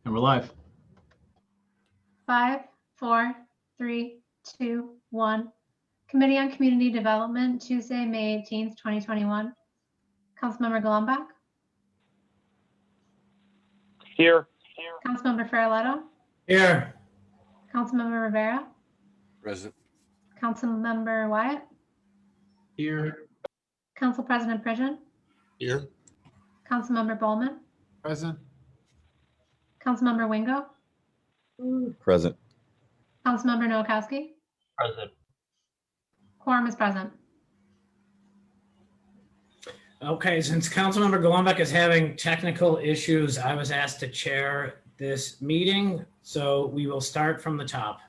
And we're live. 5, 4, 3, 2, 1. Committee on Community Development, Tuesday, May 18th, 2021. Councilmember Golumback. Here. Councilmember Farrelletto. Here. Councilmember Rivera. Present. Councilmember Wyatt. Here. Council President Pridgen. Here. Councilmember Bowman. Present. Councilmember Wingo. Present. Councilmember Nowakowski. Present. Quorum is present. Okay, since Councilmember Golumback is having technical issues, I was asked to chair this meeting, so we will start from the top.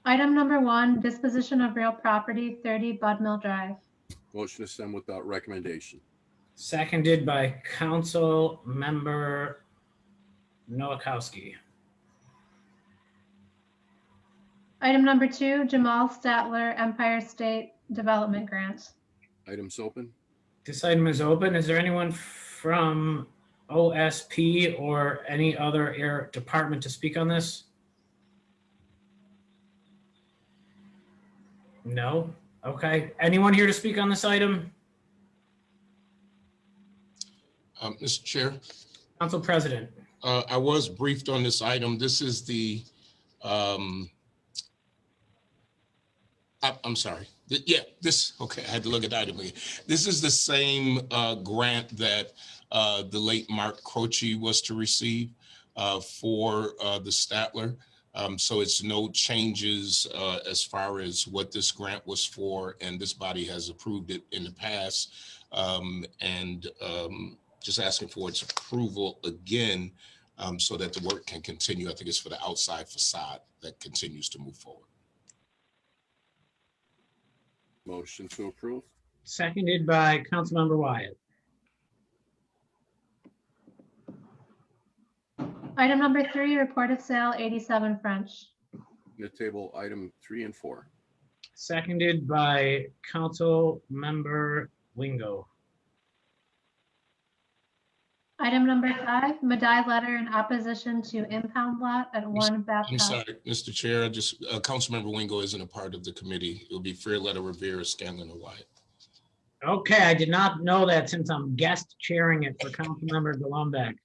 Item number 1, disposition of real property, 30 Bud Mill Drive. Motion to send without recommendation. Seconded by Councilmember Nowakowski. Item number 2, Jamal Statler Empire State Development Grant. Items open. This item is open. Is there anyone from OSP or any other air department to speak on this? No? Okay. Anyone here to speak on this item? Mr. Chair, Council President. I was briefed on this item. This is the, I'm sorry. Okay, I had to look at the item again. This is the same grant that the late Mark Croce was to receive for the Statler. So it's no changes as far as what this grant was for, and this body has approved it in the past. Just asking for its approval again so that the work can continue. I think it's for the outside facade that continues to move forward. Motion to approve. Seconded by Councilmember Wyatt. Item number 3, report of sale, 87 French. The table item 3 and 4. Seconded by Councilmember Wingo. Item number 5, Madai letter in opposition to impound lot at 1 I'm Babcock. sorry, Mr. Chair, just Councilmember Wingo isn't a part of the committee. It will be Farrelletto, Rivera, Scanlon, and Wyatt. Okay, I did not know that since I'm guest chairing it for Councilmember Golumback.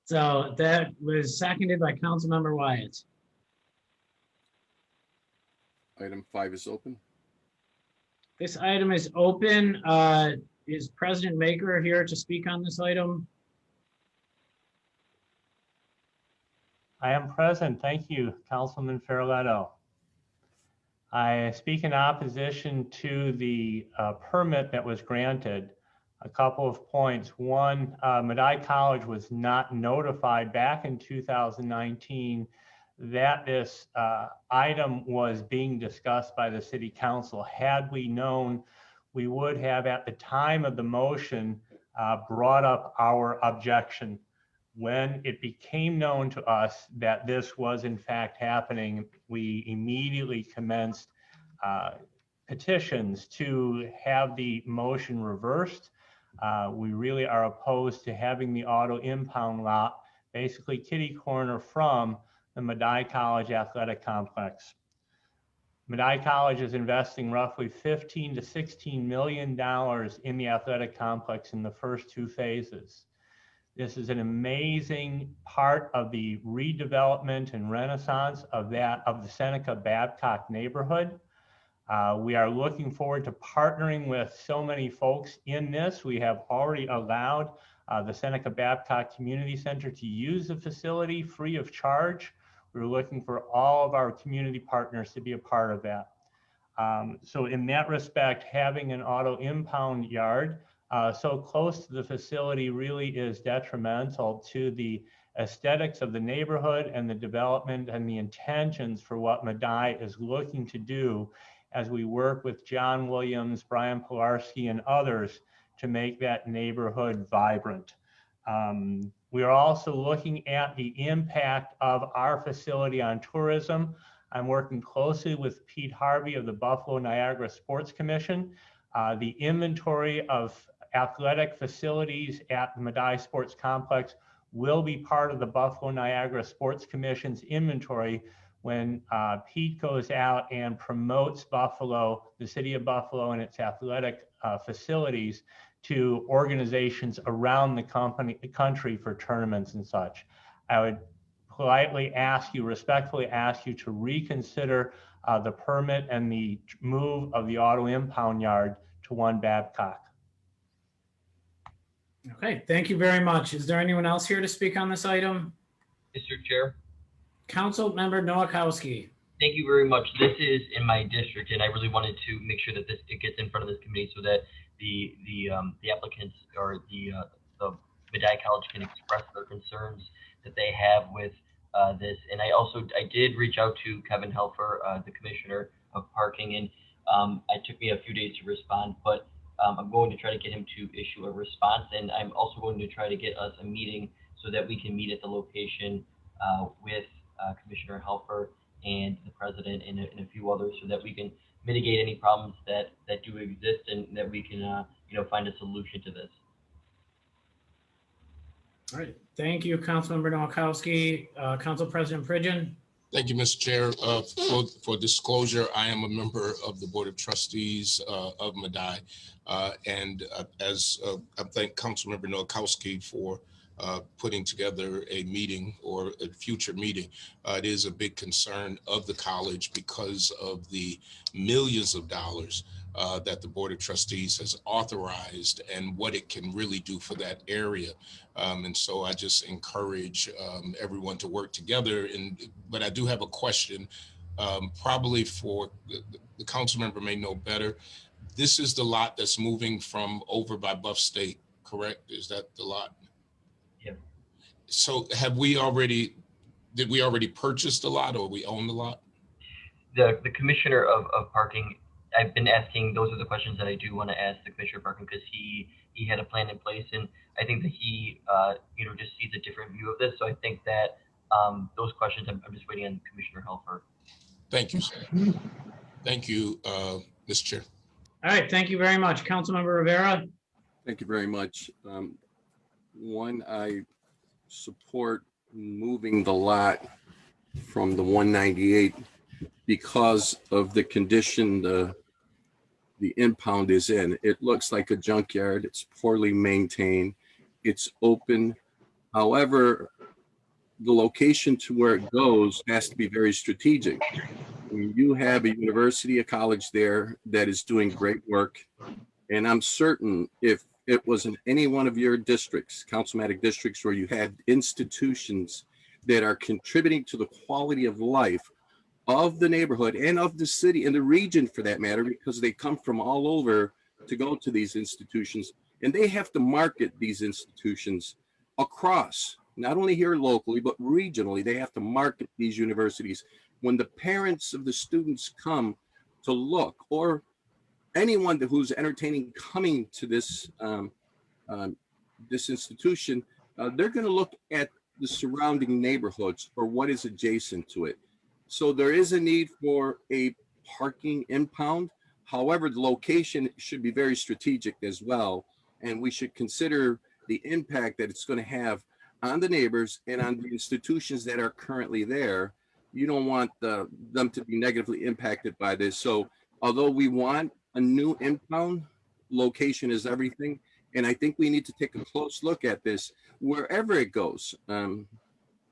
So that was seconded by Councilmember Wyatt. Item 5 is open. This item is open. Is President Maker here to speak on this item? I am present. Thank you, Councilman Farrelletto. I speak in opposition to the permit that was granted. A couple of points. One, Madai College was not notified back in 2019 that this item was being discussed by the City Council. Had we known, we would have, at the time of the motion, brought up our objection. When it became known to us that this was in fact happening, we immediately commenced petitions to have the motion reversed. We really are opposed to having the auto impound lot basically kitty corner from the Madai College Athletic Complex. Madai College is investing roughly $15 to $16 million in the athletic complex in the first 2 phases. This is an amazing part of the redevelopment and renaissance of the Seneca Babcock neighborhood. We are looking forward to partnering with so many folks in this. We have already allowed the Seneca Babcock Community Center to use the facility free of charge. We're looking for all of our community partners to be a part of that. So in that respect, having an auto impound yard so close to the facility really is detrimental to the aesthetics of the neighborhood and the development and the intentions for what Madai is looking to do as we work with John Williams, Brian Pilarski, and others to make that neighborhood vibrant. We are also looking at the impact of our facility on tourism. I'm working closely with Pete Harvey of the Buffalo Niagara Sports Commission. The inventory of athletic facilities at the Madai Sports Complex will be part of the Buffalo Niagara Sports Commission's inventory when Pete goes out and promotes Buffalo, the city of Buffalo, and its athletic facilities to organizations around the country for tournaments and such. I would politely ask you, respectfully ask you to reconsider the permit and the move of the auto impound yard to 1 Babcock. Okay, thank you very much. Is there anyone else here to speak on this item? Mr. Chair, Council Member Noakowski. thank you very much. This is in my district, and I really wanted to make sure that it gets in front of this committee so that the applicants or the Medaille College can express their concerns that they have with this. And I did reach out to Kevin Helfer, the Commissioner of Parking, and it took me a few days to respond, but I'm going to try to get him to issue a response, and I'm also going to try to get us a meeting so that we can meet at the location with Commissioner Helfer and the President and a few others, so that we can mitigate any problems that do exist, and that we can find a solution to this. All right, thank you, Councilmember Noakowski. Council President Pridgen. Thank you, Mr. Chair. For disclosure, I am a member of the Board of Trustees of Medaille. And as I thank Councilmember Noakowski for putting together a meeting or a future meeting. It is a big concern of the college because of the millions of dollars that the Board of Trustees has authorized and what it can really do for that area. And so I just encourage everyone to work together. But I do have a question, probably for the council member may know better. This is the lot that's moving from over by Buff State, correct? Is that the lot? Yeah. So did we already purchase the lot, or we own the lot? The Commissioner of Parking, I've been asking, those are the questions that I do want to ask the Commissioner of Parking, because he had a plan in place, and I think that he just sees a different view of this. So I think that those questions, I'm just waiting on Commissioner Helfer. Thank you, sir. Thank you, Mr. Chair. All right, thank you very much. Councilmember Rivera. Thank you very much. One, I support moving the lot from the 198 because of the condition the impound is in. It looks like a junkyard. It's poorly maintained. It's open. However, the location to where it goes has to be very strategic. You have a university, a college there that is doing great work. And I'm certain if it was in any one of your districts, councilmatic districts, where you had institutions that are contributing to the quality of life of the neighborhood and of the city and the region, for that matter, because they come from all over to go to these institutions, and they have to market these institutions across, not only here locally, but regionally. They have to market these universities. When the parents of the students come to look, or anyone who's entertaining coming to this this institution, they're going to look at the surrounding neighborhoods or what is adjacent to it. So there is a need for a parking impound. However, the location should be very strategic as well, and we should consider the impact that it's going to have on the neighbors and on the institutions that are currently there. You don't want them to be negatively impacted by this. So although we want a new impound, location is everything. And I think we need to take a close look at this wherever it goes.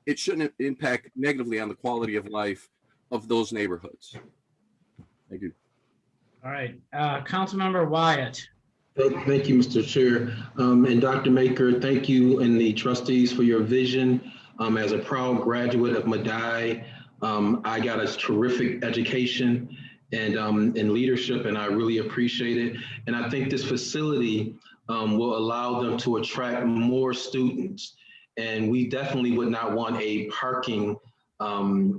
It shouldn't impact negatively on the quality of life of those neighborhoods. Thank you. All right, Councilmember Wyatt. Thank you, Mr. Chair. And Dr. Maker, thank you and the trustees for your vision. As a proud graduate of Medaille, I got a terrific education and leadership, and I really appreciate it. And I think this facility will allow them to attract more students. And we definitely would not want a parking, the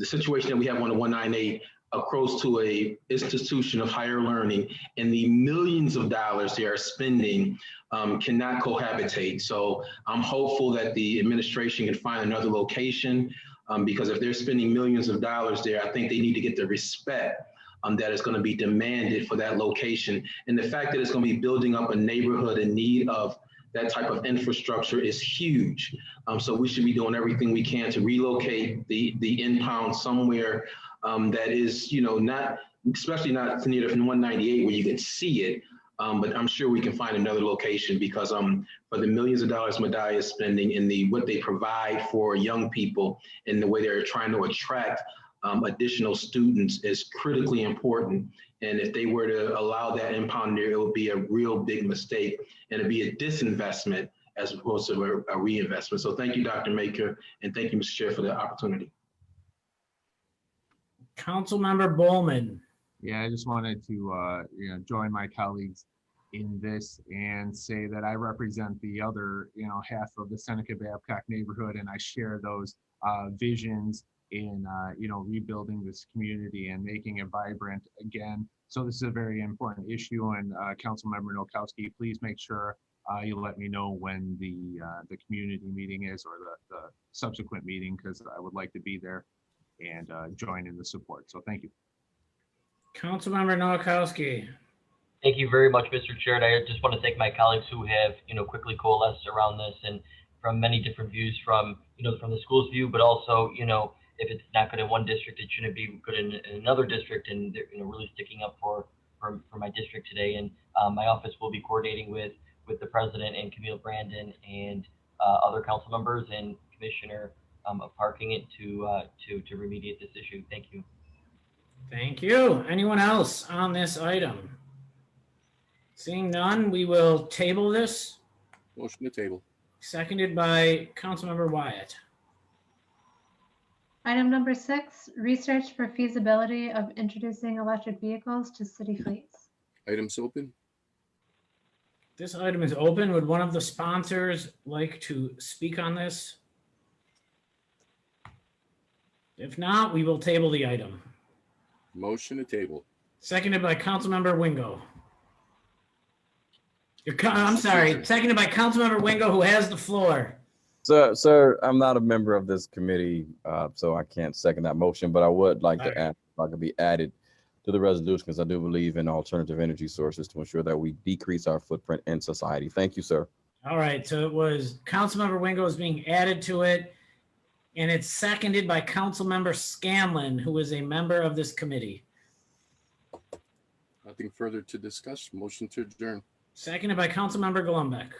situation that we have on the 198 close to a institution of higher learning, and the millions of dollars they are spending cannot cohabitate. So I'm hopeful that the administration can find another location, because if they're spending millions of dollars there, I think they need to get the respect that is going to be demanded for that location. And the fact that it's going to be building up a neighborhood in need of that type of infrastructure is huge. So we should be doing everything we can to relocate the impound somewhere that is, not, especially not near the 198 where you can see it. But I'm sure we can find another location because for the millions of dollars Madai is spending in what they provide for young people and the way they're trying to attract additional students is critically important. And if they were to allow that impound there, it would be a real big mistake and it'd be a disinvestment as opposed to a reinvestment. So thank you, Dr. Maker, and thank you, Mr. Chair, for the opportunity. Councilmember Bowman. Yeah, I just wanted to join my colleagues in this and say that I represent the other half of the Seneca Babcock neighborhood, and I share those visions in rebuilding this community and making it vibrant again. So this is a very important issue, and Councilmember Nowakowski, please make sure you let me know when the community meeting is or the subsequent meeting, because I would like to be there and join in the support. So thank you. Councilmember Nowakowski. Thank you very much, Mr. Chair. And I just want to thank my colleagues who have, quickly coalesced around this and from many different views from the school's view, but also, if it's not good in one district, it shouldn't be good in another district, and they're, really sticking up for my district today. And my office will be coordinating with the president and Camille Brandon and other council members and Commissioner of Parking it to remediate this issue. Thank you. Thank you. Anyone else on this item? Seeing none, we will table this. Motion to table. Seconded by Councilmember Wyatt. Item number 6, research for feasibility of introducing electric vehicles to city fleets. Items open. This item is open. Would one of the sponsors like to speak on this? If not, we will table the item. Motion to table. Seconded by Councilmember Wingo. I'm sorry, seconded by Councilmember Wingo, who has the floor. Sir, I'm not a member of this committee, so I can't second that motion, but I would like to ask if I could be added to the resolution because I do believe in alternative energy sources to ensure that we decrease our footprint in society. Thank you, sir. All right, so it was Councilmember Wingo is being added to it, and it's seconded by Councilmember Scanlon, who is a member of this committee. Nothing further to discuss. Motion to adjourn. Seconded by Councilmember Golombek.